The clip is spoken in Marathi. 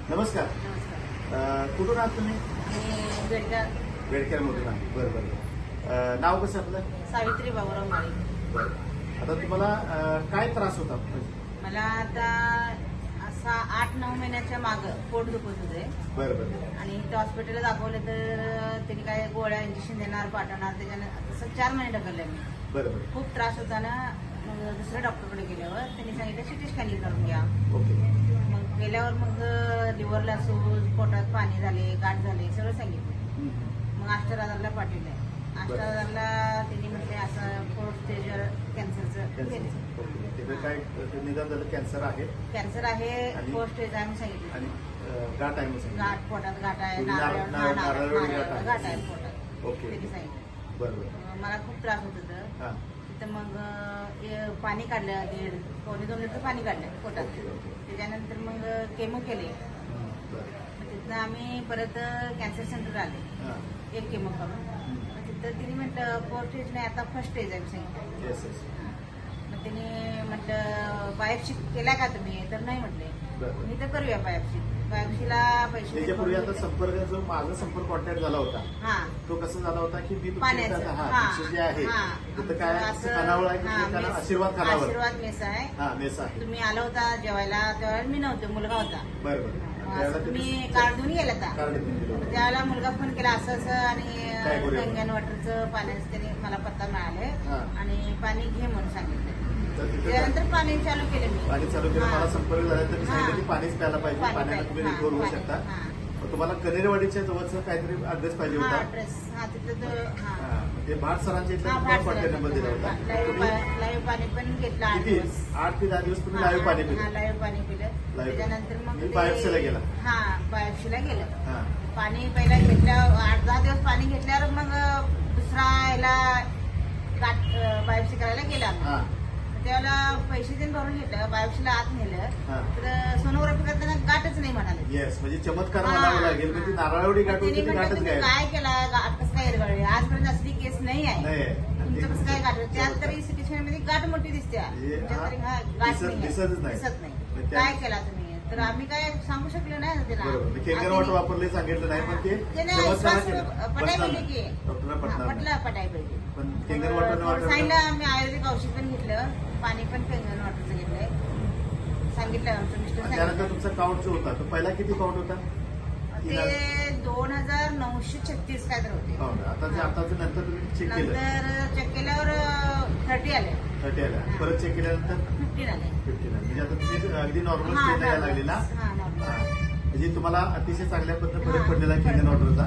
नमस्कार. नमस्कार. कुठून आहात तुम्ही? बेडकर मधून आहे. बरं बरं. नाव कसं आपलं? सावित्री बाबूराव माळी. बरं. आता तुम्हाला काय त्रास होता? मला आता असा 8-9 महिन्याच्या मागं पोट दुखत होते. बरं बरं. आणि इथं हॉस्पिटलला दाखवलं तर त्यांनी काय गोळ्या इंजेक्शन देणार पाठवणार, त्याच्यानं तसं 4 महिने ढकलले मी. बरं बरं. खूप त्रास होता ना. मग दुसऱ्या डॉक्टरकडे गेल्यावर त्यांनी सांगितलं सिटी स्कॅनिंग करून घ्या. ओके. मग गेल्यावर मग लिव्हरला सूज, पोटात पाणी झाले, गाठ झाले, सगळं सांगितलं. मग अष्टराजाला पाठवलंय. अष्टराजाला त्यांनी म्हटले असं 4th स्टेजवर कॅन्सरचं तिथे काय निदान झालं? कॅन्सर आहे. कॅन्सर आहे, 4th स्टेज आहे मी सांगितलं. आणि गाठ आहे म्हणून गाठ, पोटात गाठ आहे, नारळावरती गाठ आहे पोटात. ओके. त्यांनी सांगितलं. बरोबर. मला खूप त्रास होत होता. तिथं मग पाणी काढलं, 1.5-2 लिटर पाणी काढलं पोटात. त्याच्यानंतर मग केमो केले. तिथनं आम्ही परत कॅन्सर सेंटर आले, एक केमो करून. तिथं तिने म्हटलं 4th स्टेज नाही, आता 1st स्टेज आहे सांगितलं. मग तिने म्हटलं बायोप्सी केला का तुम्ही? तर नाही म्हटले. मी तर करूया बायोप्सीला पैसे. त्याच्यापूर्वी आता संपर्क जो माझा संपर्क कॉन्टॅक्ट झाला होता, तो कसा झाला होता की मी जे आहे तिथं काय खानावळ आहे, आशीर्वाद मेस आहे. मेस आहे. तुम्ही आला होता जेवायला, त्यावेळेला मी नव्हते, मुलगा होता. बरोबर. तुम्ही कार्ड देऊन गेला होता. त्यावेळेला मुलगा फोन केला असं असं, आणि गंगन वॉटरचं पाण्याचं त्याने मला पत्ता मिळाले आणि पाणी घे म्हणून सांगितलं. त्यानंतर पाणी चालू केलं मी. पाणी चालू केलं. मला संपर्क झाल्यानंतर सांगितलं की पाणीच प्यायला पाहिजे, पाण्याला तुम्ही रिकवर होऊ शकता. तुम्हाला कनेरवाडीच्या जवळचा काहीतरी ऍड्रेस पाहिजे होता. ते भाट सरांच्या इथे नंबर दिला होता. लाईव्ह पाणी पण घेतलं. 8 ते 10 दिवस तुम्ही लाईव्ह पाणी पिलं. लाईव्ह पाणी पिलं. त्याच्यानंतर मग बायोप्सीला गेला. बायोप्सीला गेलं. पाणी पहिला घेतल्यावर 8-10 दिवस पाणी घेतल्यावर मग दुसरा याला बायोप्सी करायला गेला. त्याला पैसे देऊन भरून घेतलं, बायोप्सीला आत नेलं, तर सोनोग्राफी करताना गाठच नाही म्हणाले. येस, म्हणजे चमत्कार म्हणावा लागेल. म्हणजे नारळावडी गाठ होती, गाठच काय केला, गाठ कसं काय इरगळली? आजपर्यंत असली केस नाही आहे. तुमचं कसं काय गाठ? त्यात तरी सिटी स्कॅन मध्ये गाठ मोठी दिसते, गाठ दिसत नाही. काय केला तुम्ही? तर आम्ही काय सांगू शकलो नाही त्याला. केंगर वॉटर वापरले सांगितलं नाही, पण ते पटाय पाहिजे की पटाय पाहिजे. पण केंगर वॉटर सांगितलं. आम्ही आयुर्वेदिक औषध पण घेतलं, पाणी पण केंगर वॉटरचं घेतलंय, सांगितलं आमचं मिस्टर. त्यानंतर तुमचा काउंट जो होता तो पहिला किती काउंट होता? ते 2936 काय तर होते. आता नंतर तुम्ही चेक केलं? नंतर चेक केल्यावर 30 आले. परत चेक केल्यानंतर 15 आले. म्हणजे आता तुम्ही अगदी नॉर्मल स्टेज यायला लागलेला. म्हणजे तुम्हाला अतिशय चांगल्या पद्धतीने फरक पडलेला केंगर वॉटरचा.